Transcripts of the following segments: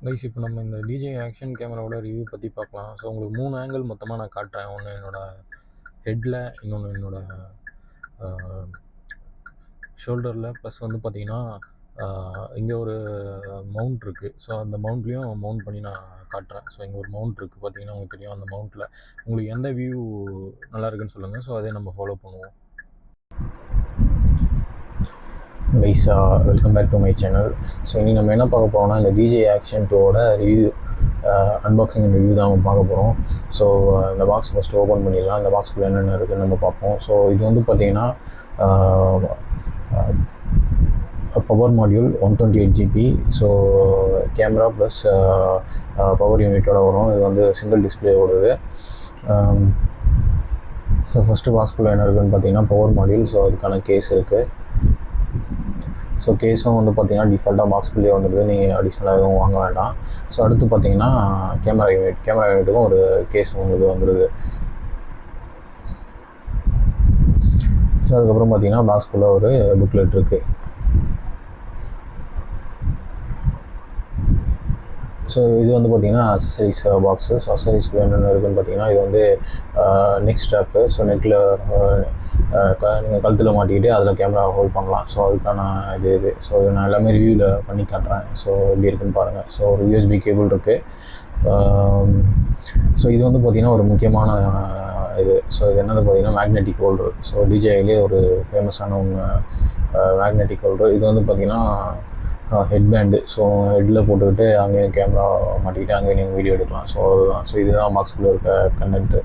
Guys இப்போ நம்ம இந்த டிஜே ஆக்ஷன் கேமராவோட ரிவ்யூ பற்றி பார்க்கலாம். ஸோ உங்களுக்கு 3 ஆங்கிள் மொத்தமாக நான் காட்டுறேன். ஒன்று என்னோடய ஹெட்டில், இன்னொன்று என்னோடய ஷோல்டரில், ப்ளஸ் வந்து பார்த்திங்கன்னா இங்கே ஒரு மவுண்ட் இருக்குது. ஸோ அந்த மவுண்ட்லேயும் மவுண்ட் பண்ணி நான் காட்டுறேன். ஸோ இங்கே ஒரு மவுண்ட் இருக்குது பார்த்தீங்கன்னா உங்களுக்கு தெரியும். அந்த மவுண்ட்டில் உங்களுக்கு எந்த வியூ நல்லா இருக்குன்னு சொல்லுங்கள். ஸோ அதே நம்ம ஃபாலோ பண்ணுவோம். Guys welcome back to my channel. So இன்றைக்கி நம்ம என்ன பார்க்க போகிறோம்னா இந்த டிஜே ஆக்ஷன் 2ஓட ரிவ்யூ, அன்பாக்சிங் அண்ட் ரிவ்யூ தான் நம்ம பார்க்க போகிறோம். ஸோ இந்த பாக்ஸ் ஃபஸ்ட்டு ஓப்பன் பண்ணிடலாம். இந்த பாக்ஸில் என்னென்ன இருக்குதுன்னு நம்ம பார்ப்போம். ஸோ இது வந்து பார்த்திங்கன்னா power module 128 GB. So camera plus power யூனிட்டோட வரும். இது வந்து சிங்கிள் டிஸ்பிளே ஓடுது. ஸோ ஃபஸ்ட்டு பாக்ஸ்குள்ளே என்ன இருக்குதுன்னு பார்த்தீங்கன்னா பவர் மாடியூல். ஸோ அதுக்கான கேஸ் இருக்குது. ஸோ கேஸும் வந்து பார்த்திங்கன்னா டிஃபால்ட்டாக பாக்ஸ்குள்ளேயே வந்துடுது, நீங்கள் அடிஷ்னலாக எதுவும் வாங்க வேண்டாம். ஸோ அடுத்து பார்த்திங்கன்னா கேமரா யூனிட்டுக்கும் ஒரு கேஸ் உங்களுக்கு வந்துடுது. ஸோ அதுக்கப்புறம் பார்த்திங்கன்னா பாக்ஸ்குள்ளே ஒரு புக்லெட் இருக்குது. ஸோ இது வந்து பார்த்திங்கன்னா அக்சசரிஸ் பாக்ஸு. ஸோ அக்சசரிஸ்க்கு என்னென்ன இருக்குதுன்னு பார்த்தீங்கன்னா இது வந்து நெக் ஸ்ட்ராப்பு. ஸோ நெக்கில் நீங்கள் கழுத்தில் மாட்டிக்கிட்டு அதில் கேமரா ஹோல்ட் பண்ணலாம். ஸோ அதுக்கான இது. ஸோ நான் எல்லாமே ரிவ்யூவில் பண்ணி காட்டுறேன். ஸோ எப்படி இருக்குன்னு பாருங்கள். ஸோ ஒரு USB கேபிள் இருக்குது. ஸோ இது வந்து பார்த்திங்கன்னா ஒரு முக்கியமான இது. ஸோ இது என்னது பார்த்திங்கன்னா மேக்னெட்டிக் ஹோல்டர். ஸோ டிஜேயிலே ஒரு ஃபேமஸான ஒன்று மேக்னெட்டிக் ஹோல்டர். இது வந்து பார்த்திங்கன்னா ஹெட் பேண்டு. ஸோ ஹெட்டில் போட்டுக்கிட்டு அங்கேயும் கேமரா மாட்டிக்கிட்டு அங்கேயும் நீங்கள் வீடியோ எடுக்கலாம். ஸோ அதுதான். ஸோ இதுதான் பாக்ஸ்குள்ளே இருக்க கண்டென்ட்டு.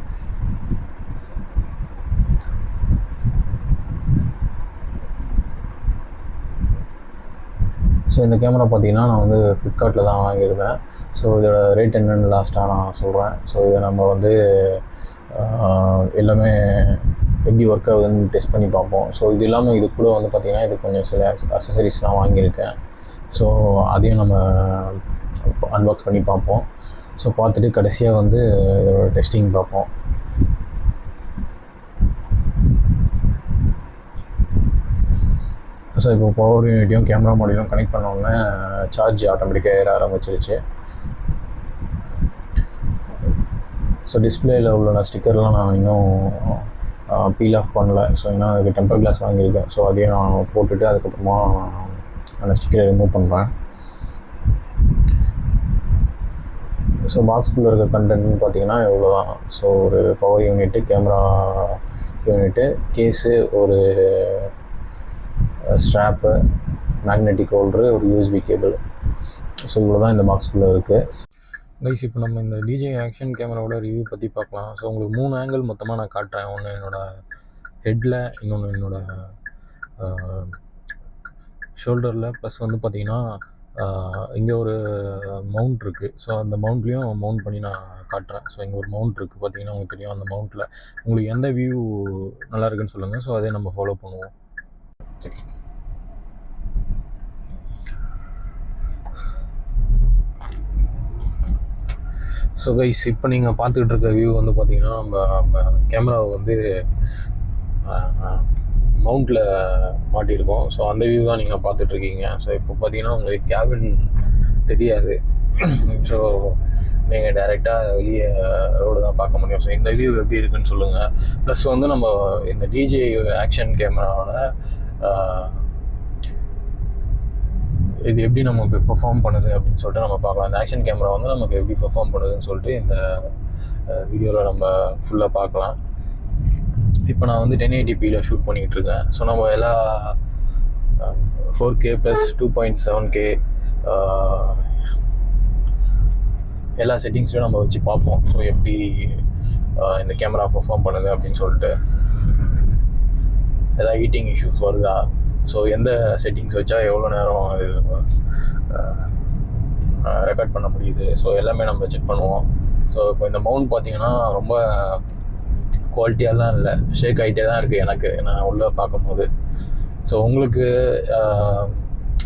ஸோ இந்த கேமரா பார்த்திங்கன்னா நான் வந்து ஃப்ளிப்கார்ட்டில் தான் வாங்கியிருந்தேன். ஸோ இதோட ரேட் என்னென்னு லாஸ்ட்டாக நான் சொல்கிறேன். ஸோ இதை நம்ம வந்து எல்லாமே எப்படி ஒர்க் ஆகுதுன்னு டெஸ்ட் பண்ணி பார்ப்போம். ஸோ இது இல்லாமல் இது கூட வந்து பார்த்திங்கன்னா இது கொஞ்சம் சில அக்சசரிஸ்லாம் வாங்கியிருக்கேன். ஸோ அதையும் நம்ம அன்பாக்ஸ் பண்ணி பார்ப்போம். ஸோ பார்த்துட்டு கடைசியாக வந்து இதோட டெஸ்டிங் பார்ப்போம். ஸோ இப்போ பவர் யூனிட்டையும் கேமரா மாடியூலும் கனெக்ட் பண்ணோன்னே சார்ஜ் ஆட்டோமேட்டிக்காக ஏற ஆரம்பிச்சிருச்சு. ஸோ டிஸ்பிளேயில் உள்ள ஸ்டிக்கர்லாம் நான் இன்னும் பீல் ஆஃப் பண்ணல. ஸோ ஏன்னா அதுக்கு டெம்பர் கிளாஸ் வாங்கியிருக்கேன். ஸோ அதையும் நான் போட்டுட்டு அதுக்கப்புறமா அந்த ஸ்டிக்கரை ரிமூவ் பண்ணுறேன். ஸோ பாக்ஸ்குள்ளே இருக்க கண்டென்ட்னு பார்த்தீங்கன்னா இவ்வளோ தான். ஸோ ஒரு power unit, camera unit, case, ஒரு ஸ்ட்ராப்பு, மேக்னெட்டிக் ஹோல்டரு, ஒரு USB கேபிள். ஸோ இவ்வளோ தான் இந்த பாக்ஸ்குள்ளே இருக்குது. கைஸ் இப்போ நம்ம இந்த டிஜே ஆக்ஷன் கேமராவோட ரிவ்யூ பற்றி பார்க்கலாம். ஸோ உங்களுக்கு 3 ஆங்கிள் மொத்தமாக நான் காட்டுறேன். ஒன்று என்னோடய ஹெட்டில், இன்னொன்று என்னோடய ஷோல்டரில், ப்ளஸ் வந்து பார்த்திங்கன்னா இங்கே ஒரு மவுண்ட் இருக்குது. ஸோ அந்த மவுண்ட்லேயும் மவுண்ட் பண்ணி நான் காட்டுறேன். ஸோ இங்கே ஒரு மவுண்ட் இருக்குது பார்த்திங்கன்னா உங்களுக்கு தெரியும். அந்த மவுண்ட்டில் உங்களுக்கு எந்த வியூ நல்லா இருக்குன்னு சொல்லுங்கள். ஸோ அதே நம்ம ஃபாலோ பண்ணுவோம். ஸோ கைஸ் இப்போ நீங்கள் பார்த்துக்கிட்டு இருக்க வியூ வந்து பார்த்திங்கன்னா நம்ம கேமராவை வந்து மவுண்டில் மாட்டியிருக்கோம். ஸோ அந்த வியூ தான் நீங்கள் பார்த்துட்ருக்கீங்க. ஸோ இப்போ பார்த்தீங்கன்னா உங்களுக்கு கேபின் தெரியாது. ஸோ நீங்கள் டைரெக்டாக வெளியே ரோடு தான் பார்க்க முடியும். ஸோ இந்த வியூ எப்படி இருக்குன்னு சொல்லுங்கள். ப்ளஸ் வந்து நம்ம இந்த டிஜே ஆக்ஷன் கேமராவோட இது எப்படி நமக்கு பெர்ஃபார்ம் பண்ணுது அப்படின்னு சொல்லிட்டு நம்ம பார்க்கலாம். இந்த ஆக்ஷன் கேமரா வந்து நமக்கு எப்படி பெர்ஃபார்ம் பண்ணுதுன்னு சொல்லிட்டு இந்த வீடியோவில் நம்ம ஃபுல்லாக பார்க்கலாம். இப்போ நான் வந்து 1080pயில் ஷூட் பண்ணிக்கிட்டு இருக்கேன். ஸோ நம்ம எல்லா 4K + 2.7K எல்லா செட்டிங்ஸ்லையும் நம்ம வச்சு பார்ப்போம். ஸோ எப்படி இந்த கேமரா பெர்ஃபார்ம் பண்ணுது அப்படின்னு சொல்லிட்டு, ஏதாவது ஹீட்டிங் இஷ்யூஸ் வருதா, ஸோ எந்த செட்டிங்ஸ் வச்சா எவ்வளோ நேரம் அது ரெக்கார்ட் பண்ண முடியுது, ஸோ எல்லாமே நம்ம செக் பண்ணுவோம். ஸோ இப்போ இந்த மவுண்ட் பார்த்திங்கன்னா ரொம்ப குவாலிட்டியாலாம் இல்லை, ஷேக் ஆகிட்டே தான் இருக்குது எனக்கு நான் உள்ளே பார்க்கும்போது. ஸோ உங்களுக்கு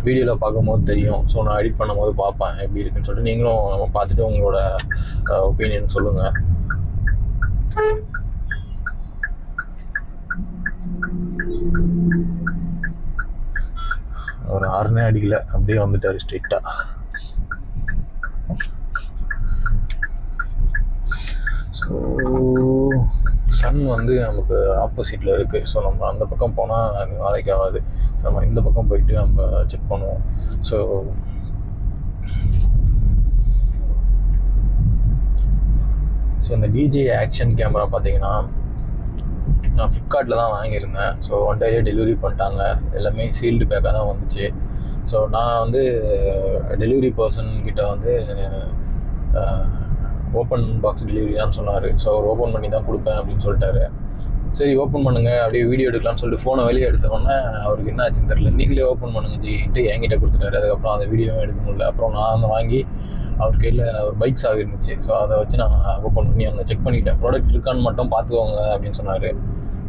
வீடியோவில் பார்க்கும்போது தெரியும். ஸோ நான் எடிட் பண்ணும்போது பார்ப்பேன் எப்படி இருக்குன்னு சொல்லிட்டு, நீங்களும் பார்த்துட்டு உங்களோட ஒப்பீனியன் சொல்லுங்கள். ஒரு ஹார்னே அடிக்கல, அப்படியே வந்துட்டார் ஸ்ட்ரிக்டாக. ஸோ சன் வந்து நமக்கு ஆப்போசிட்டில் இருக்குது. ஸோ நம்ம அந்த பக்கம் போனால் அது வேலைக்கு ஆகாது. நம்ம இந்த பக்கம் போயிட்டு நம்ம செக் பண்ணுவோம். ஸோ இந்த டிஜே ஆக்ஷன் கேமரா பார்த்தீங்கன்னா நான் ஃப்ளிப்கார்ட்டில் தான் வாங்கியிருந்தேன். ஸோ ஒன் டேலே டெலிவரி பண்ணிட்டாங்க. எல்லாமே சீல்டு பேக்காக தான் வந்துச்சு. ஸோ நான் வந்து டெலிவரி பர்சன்கிட்ட வந்து ஓப்பன் பாக்ஸ் டெலிவரி தான் சொன்னார். ஸோ அவர் ஓப்பன் பண்ணி தான் கொடுப்பேன் அப்படின்னு சொல்லிட்டாரு. சரி ஓப்பன் பண்ணுங்கள் அப்படியே வீடியோ எடுக்கலாம்னு சொல்லிட்டு ஃபோனை வெளியே எடுத்தோன்னே அவருக்கு என்ன ஆச்சுன்னு தெரில. நீங்களே ஓப்பன் பண்ணுங்க ஜின்ட்டு என்கிட்ட கொடுத்துட்டாரு. அதுக்கப்புறம் அந்த வீடியோவும் எடுக்க முடியல. அப்புறம் நான் அந்த வாங்கி அவர் கையில் ஒரு பைக் சாவி இருந்துச்சு. ஸோ அதை வச்சு நான் ஓப்பன் பண்ணி அங்கே செக் பண்ணிட்டேன். ப்ராடக்ட் இருக்கான்னு மட்டும் பார்த்துக்கோங்க அப்படின்னு சொன்னார்.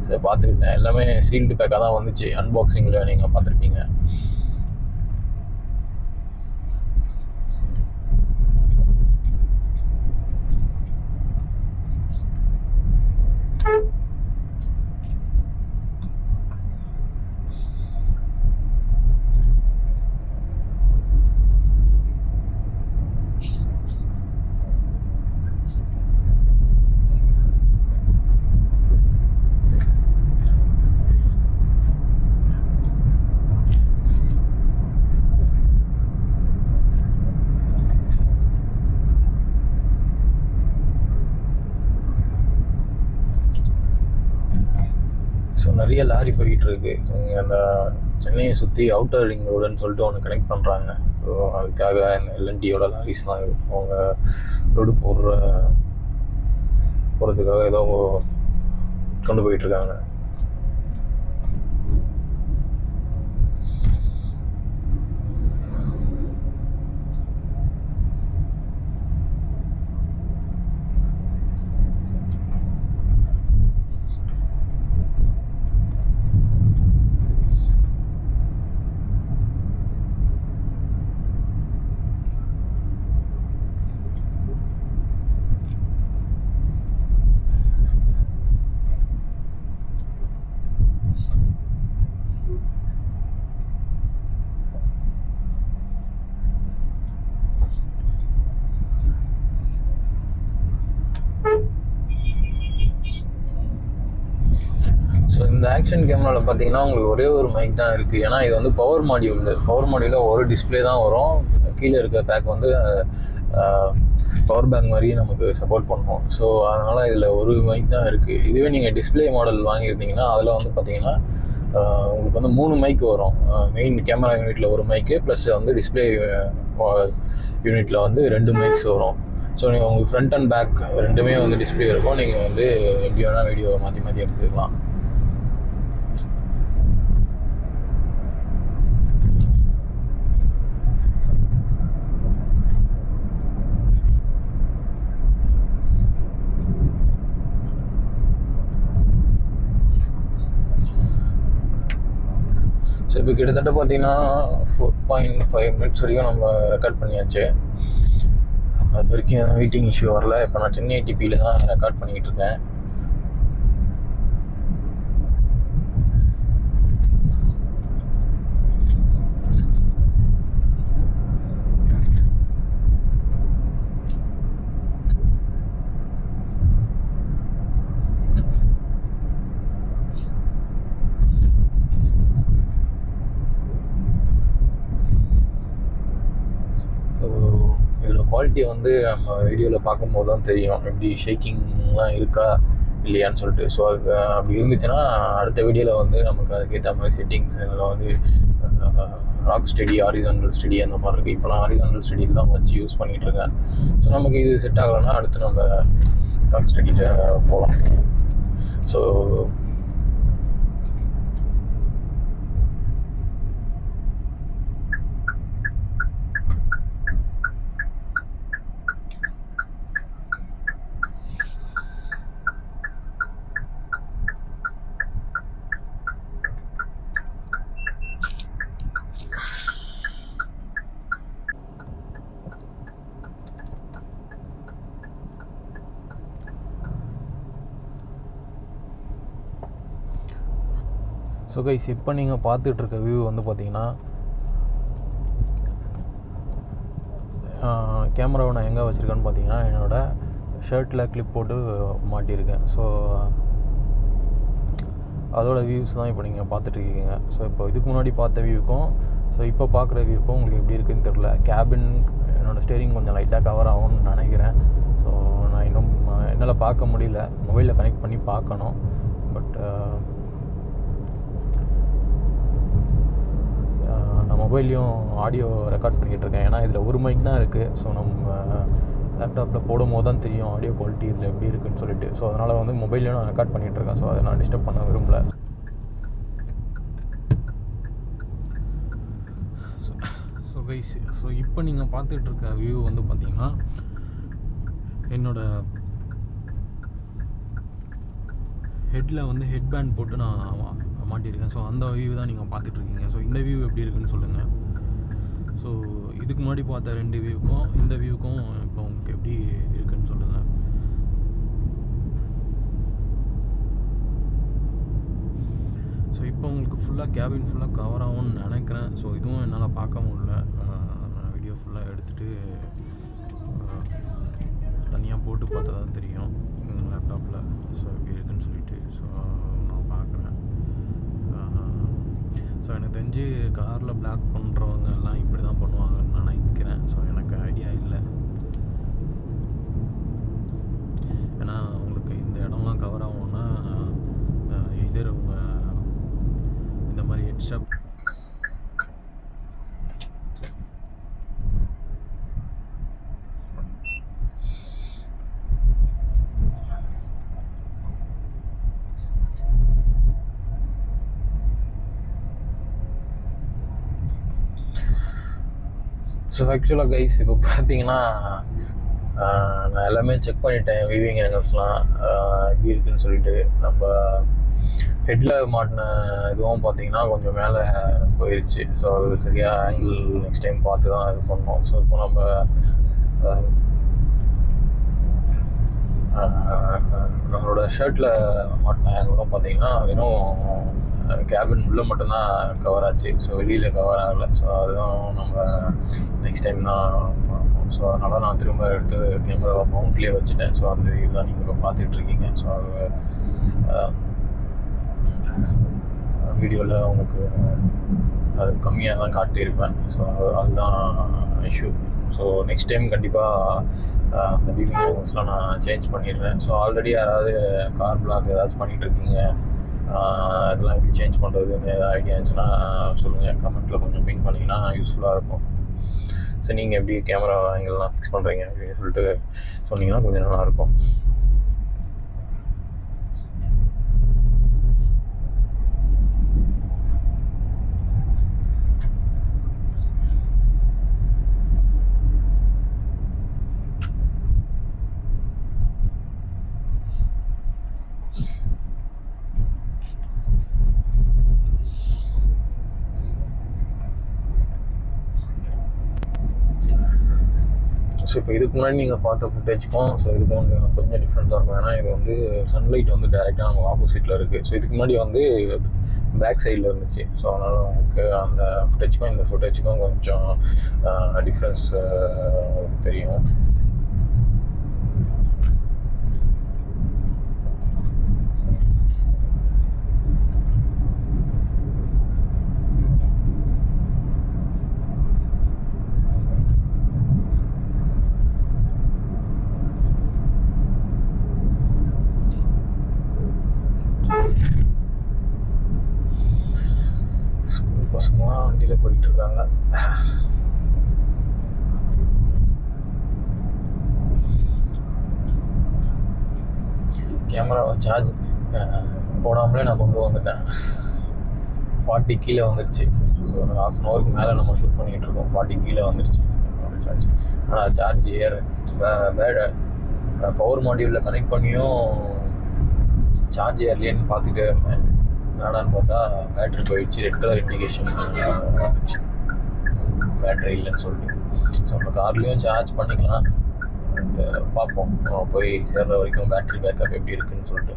ஸோ பார்த்துக்கிட்டேன். எல்லாமே சீல்டு பேக்காக தான் வந்துச்சு. அன்பாக்சிங்கில் நீங்கள் பார்த்துருப்பீங்க. ஸோ நிறைய லாரி போய்கிட்டு இருக்கு. இங்கே அந்த சென்னையை சுற்றி அவுட்டர் ரிங் ரோடுன்னு சொல்லிட்டு ஒன்று கனெக்ட் பண்ணுறாங்க. ஸோ அதுக்காக இந்த எல்என்டியோட லாரிஸ்லாம் அவங்க ரோடு போகிறதுக்காக ஏதோ கொண்டு போயிட்டுருக்காங்க. ஸோ இந்த ஆக்ஷன் கேமராவில் பார்த்தீங்கன்னா உங்களுக்கு ஒரே ஒரு மைக் தான் இருக்குது. ஏன்னா இது வந்து பவர் மாடியூலில் ஒரு டிஸ்பிளே தான் வரும். கீழே இருக்க பேக் வந்து பவர் பேங்க் மாதிரி நமக்கு சப்போர்ட் பண்ணும். ஸோ அதனால் இதில் ஒரு மைக் தான் இருக்குது. இதுவே நீங்கள் டிஸ்பிளே மாடல் வாங்கியிருந்தீங்கன்னா அதில் வந்து பார்த்தீங்கன்னா உங்களுக்கு வந்து 3 மைக் வரும். மெயின் கேமரா யூனிட்டில் ஒரு மைக்கு ப்ளஸ் வந்து டிஸ்பிளே யூனிட்டில் வந்து 2 மைக்ஸ் வரும். ஸோ நீங்கள் உங்களுக்கு ஃப்ரண்ட் அண்ட் பேக் ரெண்டுமே வந்து டிஸ்பிளே இருக்கும். நீங்கள் வந்து எப்படி வேணால் வீடியோ மாற்றி எடுத்துக்கலாம். ஸோ இப்போ கிட்டத்தட்ட பார்த்தீங்கன்னா 4.5 மினிட்ஸ் வரைக்கும் நம்ம ரெக்கார்ட் பண்ணியாச்சு. அது வரைக்கும் வெயிட்டிங் இஷ்யூ வரல. இப்போ நான் 1080p தான் ரெக்கார்ட் பண்ணிக்கிட்டு இருக்கேன். குவாலிட்டி வந்து நம்ம வீடியோவில் பார்க்கும்போது தான் தெரியும் எப்படி ஷேக்கிங்லாம் இருக்கா இல்லையான்னு சொல்லிட்டு. ஸோ அது அப்படி இருந்துச்சுன்னா அடுத்த வீடியோவில் வந்து நமக்கு அதுக்கேற்ற மாதிரி செட்டிங்ஸ் இதில் வந்து ராக் ஸ்டெடி, ஹாரிசான்டல் ஸ்டெடி அந்த மாதிரி இருக்குது. இப்போ நான் ஹாரிசான்டல் ஸ்டெடியில் தான் வச்சு யூஸ் பண்ணிகிட்ருக்கேன். ஸோ நமக்கு இது செட் ஆகலைன்னா அடுத்து நம்ம ராக் ஸ்டெடியில் போகலாம். ஸோ ஸோ கைஸ் இப்போ நீங்கள் பார்த்துட்ருக்க வியூ வந்து பார்த்தீங்கன்னா கேமராவை நான் எங்கே வச்சுருக்கேன்னு பார்த்தீங்கன்னா என்னோடய ஷர்ட்டில் கிளிப் போட்டு மாட்டியிருக்கேன். ஸோ அதோட வியூஸ் தான் இப்போ நீங்கள் பார்த்துட்ருக்கீங்க. ஸோ இப்போ இதுக்கு முன்னாடி பார்த்த வியூக்கும் ஸோ இப்போ பார்க்குற வியூக்கும் உங்களுக்கு எப்படி இருக்குதுன்னு தெரில. கேபின் என்னோடய ஸ்டேரிங் கொஞ்சம் லைட்டாக கவர் ஆகும்னு நினைக்கிறேன். ஸோ நான் இன்னும் என்னால் பார்க்க முடியல, மொபைலில் கனெக்ட் பண்ணி பார்க்கணும். பட் நான் மொபைல்லையும் ஆடியோ ரெக்கார்ட் பண்ணிக்கிட்டு இருக்கேன். ஏன்னா இதில் ஒரு மைக் தான் இருக்குது. ஸோ நம்ம லேப்டாப்பில் போடும் போது தான் தெரியும் ஆடியோ குவாலிட்டி இதில் எப்படி இருக்குதுன்னு சொல்லிட்டு. ஸோ அதனால் வந்து மொபைல்லையும் நான் ரெக்கார்ட் பண்ணிகிட்ருக்கேன். ஸோ அதை நான் டிஸ்டர்ப் பண்ண விரும்பல. ஸோ கைஸ், ஸோ இப்போ நீங்கள் பார்த்துட்ருக்க வியூ வந்து பார்த்திங்கன்னா என்னோடய ஹெட்டில் வந்து ஹெட் பேண்ட் போட்டு நான் மாட்டியிருக்கேன். ஸோ அந்த வியூ தான் நீங்கள் பார்த்துட்ருக்கீங்க. ஸோ இந்த வியூ எப்படி இருக்குன்னு சொல்லுங்கள். ஸோ இதுக்கு முன்னாடி பார்த்த 2 வியூக்கும் இந்த வியூக்கும் இப்போ உங்களுக்கு எப்படி இருக்குன்னு சொல்லுங்கள். ஸோ இப்போ உங்களுக்கு ஃபுல்லாக கேபின் ஃபுல்லாக கவர் ஆகும்னு நினைக்கிறேன். ஸோ இதுவும் என்னால் பார்க்க முடியல. நான் வீடியோ ஃபுல்லாக எடுத்துகிட்டு தனியாக போட்டு பார்த்தா தான் தெரியும் லேப்டாப்பில். ஸோ எப்படி இருக்குன்னு சொல்லிட்டு ஸோ நான் பார்க்குறேன். ஸோ எனக்கு தெரிஞ்சு காரில் பிளாக் பண்ணுறவங்க எல்லாம் இப்படி தான் பண்ணுவாங்கன்னு நினைக்கிறேன். ஸோ எனக்கு ஐடியா இல்லை. ஏன்னா உங்களுக்கு இந்த இடம்லாம் கவர் ஆகும்னா எதிர் அவங்க இந்த மாதிரி ஹெட்ஸ்அப் ஸோ ஆக்சுவலாக கைஸ் இப்போ பார்த்தீங்கன்னா நான் எல்லாமே செக் பண்ணிட்டேன். வியூவிங் ஆங்கிள்ஸ்லாம் எப்படி இருக்குதுன்னு சொல்லிட்டு. நம்ம ஹெட்டில் மாட்டின இதுவும் பார்த்தீங்கன்னா கொஞ்சம் மேலே போயிடுச்சு. ஸோ அது சரியாக ஆங்கிள் நெக்ஸ்ட் டைம் பார்த்து தான் இது பண்ணோம். ஸோ இப்போ நம்ம நம்மளோட ஷர்ட்டில் மாட்டின ஆங்கிளும் பார்த்தீங்கன்னா வெறும் கேபின் உள்ளே மட்டும்தான் கவர் ஆச்சு. ஸோ வெளியில் கவர் ஆகலை. ஸோ அதுதான் நம்ம நெக்ஸ்ட் டைம் தான் பார்ப்போம். ஸோ அதனால் நான் திரும்ப எடுத்து கேமராவை மவுண்ட்லேயே வச்சுட்டேன். ஸோ அந்த வியூ தான் நீங்கள் இப்போ பார்த்துட்ருக்கீங்க. ஸோ அது வீடியோவில் உங்களுக்கு அது கம்மியாக தான் காட்டியிருப்பேன். ஸோ அதுதான் இஷ்யூ. ஸோ நெக்ஸ்ட் டைம் கண்டிப்பாக அந்த வியூவிங் ஆங்கிள்ஸ்லாம் நான் சேஞ்ச் பண்ணிடுறேன். ஸோ ஆல்ரெடி யாராவது கார் பிளாக் ஏதாச்சும் பண்ணிகிட்ருக்கீங்க, இதெல்லாம் எப்படி சேஞ்ச் பண்ணுறதுன்னு ஏதாவது ஐடியா இருந்துச்சுன்னா சொல்லுங்கள். கமெண்ட்டில் கொஞ்சம் பிங் பண்ணிங்கன்னா யூஸ்ஃபுல்லாக இருக்கும். ஸோ நீங்கள் எப்படி கேமரா ஆங்கிள்லாம் ஃபிக்ஸ் பண்ணுறீங்க அப்படின்னு சொல்லிட்டு சொன்னீங்கன்னா கொஞ்சம் நல்லாயிருக்கும். ஸோ இப்போ இதுக்கு முன்னாடி நீங்கள் பார்த்த ஃபுட்டேஜ்க்கும் ஸோ இதுக்கும் கொஞ்சம் டிஃப்ரெண்ட்டாக இருக்கும். ஏன்னா இது வந்து சன்லைட் வந்து டைரெக்டாக நம்ம ஆப்போசிட்டில் இருக்குது. ஸோ இதுக்கு முன்னாடி வந்து பேக் சைடில் இருந்துச்சு. ஸோ அதனால் உங்களுக்கு அந்த ஃபுட்டேஜுக்கும் இந்த ஃபுட்டேஜுக்கும் கொஞ்சம் டிஃப்ரென்ஸ் தெரியும். பசங்களாம் வண்டியில் போயிட்டுருக்காங்க. கேமராவை சார்ஜ் போடாமலே நான் கொண்டு வந்துட்டேன். 40 கீழே வந்துருச்சு. ஸோ ஒரு ½ an hourக்கு மேலே நம்ம ஷூட் பண்ணிகிட்டு இருக்கோம். 40 கீழே வந்துருச்சு சார்ஜ். ஆனால் சார்ஜ் பவர் மாடியூலில் கனெக்ட் பண்ணியும் சார்ஜ் ஏர்லேன்னு பார்த்துட்டே இருந்தேன். என்னடான்னு பார்த்தா பேட்ரி போயிடுச்சு. ரெட் கலர் இண்டிகேஷன் வந்துச்சு, பேட்ரி இல்லைன்னு சொல்லிட்டு. ஸோ நம்ம கார்லேயும் சார்ஜ் பண்ணிக்கலாம். பார்ப்போம் போய் சேர்ற வரைக்கும் பேட்ரி பேக்கப் எப்படி இருக்குன்னு சொல்லிட்டு.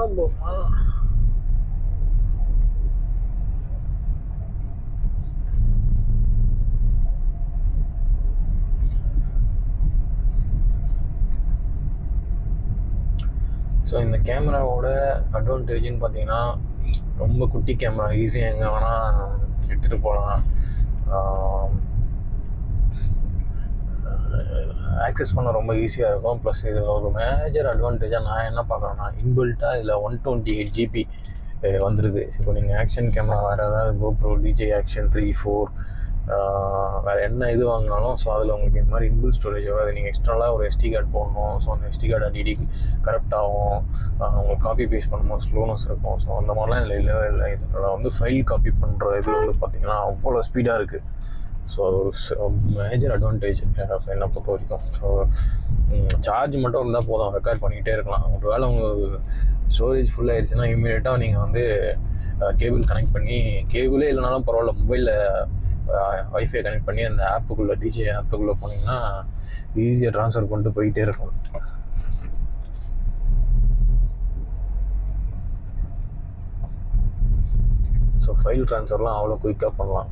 ஆரம்பமா ஸோ இந்த கேமராவோட அட்வான்டேஜ்னு பார்த்தீங்கன்னா ரொம்ப குட்டி கேமரா, ஈஸியாக எங்கே வேணால் எடுத்துகிட்டு போகலாம், ஆக்சஸ் பண்ண ரொம்ப ஈஸியாக இருக்கும். ப்ளஸ் இது ஒரு மேஜர் அட்வான்டேஜாக நான் என்ன பார்க்குறேன்னா, இன்பில்ட்டாக இதில் 128 GB வந்துடுது. இப்போ நீங்கள் ஆக்ஷன் கேமரா வேறு ஏதாவது GoPro DJI Action 3, 4 வேறு என்ன இது வாங்கினாலும், ஸோ அதில் உங்களுக்கு இந்த மாதிரி இன்பில் ஸ்டோரேஜ் வராது. நீங்கள் எக்ஸ்ட்ராலாக ஒரு SD கார்டு போடணும். ஸோ அந்த SD கார்டு அடிக்கடி கரெக்ட் ஆகும். உங்களுக்கு காப்பி பேஸ்ட் பண்ணும்போது ஸ்லோனஸ் இருக்கும். ஸோ அந்த மாதிரிலாம் இதில் இல்லவே இல்லை. இதில் வந்து ஃபைல் காப்பி பண்ணுற இது வந்து பார்த்திங்கன்னா அவ்வளோ ஸ்பீடாக இருக்குது. ஸோ அது ஒரு மேஜர் அட்வான்டேஜ் என்னை பொறுத்த வரைக்கும். ஸோ சார்ஜ் மட்டும் இருந்தால் போதும், ரெக்கார்ட் பண்ணிக்கிட்டே இருக்கலாம். ஒரு வேளை உங்கள் ஸ்டோரேஜ் ஃபுல் ஆயிடுச்சுன்னா இம்மீடியட்டாக நீங்கள் வந்து கேபிள் கனெக்ட் பண்ணி, கேபிளே இல்லைனாலும் பரவாயில்ல, மொபைலில் வைஃபை கனெக்ட் பண்ணி அந்த ஆப்புக்குள்ளே, DJI ஆப்புக்குள்ளே போனீங்கன்னா ஈஸியாக ட்ரான்ஸ்ஃபர் பண்ணிட்டு போயிட்டே இருக்கும். ஸோ ஃபைல் ட்ரான்ஸ்ஃபர்லாம் அவ்வளோ குயிக்காக பண்ணலாம்.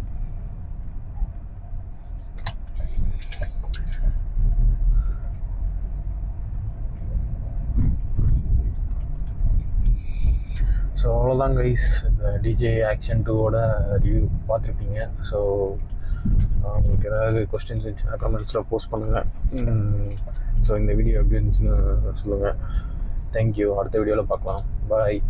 ஸோ அவ்வளோதான் கைஸ், இந்த DJI Action 2ஓட ரிவ்யூ பார்த்துருப்பீங்க. ஸோ உங்களுக்கு ஏதாவது கொஸ்டின்ஸ் இருந்துச்சுன்னா கமெண்ட்ஸில் போஸ்ட் பண்ணுங்கள். ஸோ இந்த வீடியோ எப்படி இருந்துச்சுன்னு சொல்லுங்கள். தேங்க்யூ. அடுத்த வீடியோவில் பார்க்கலாம். பாய்.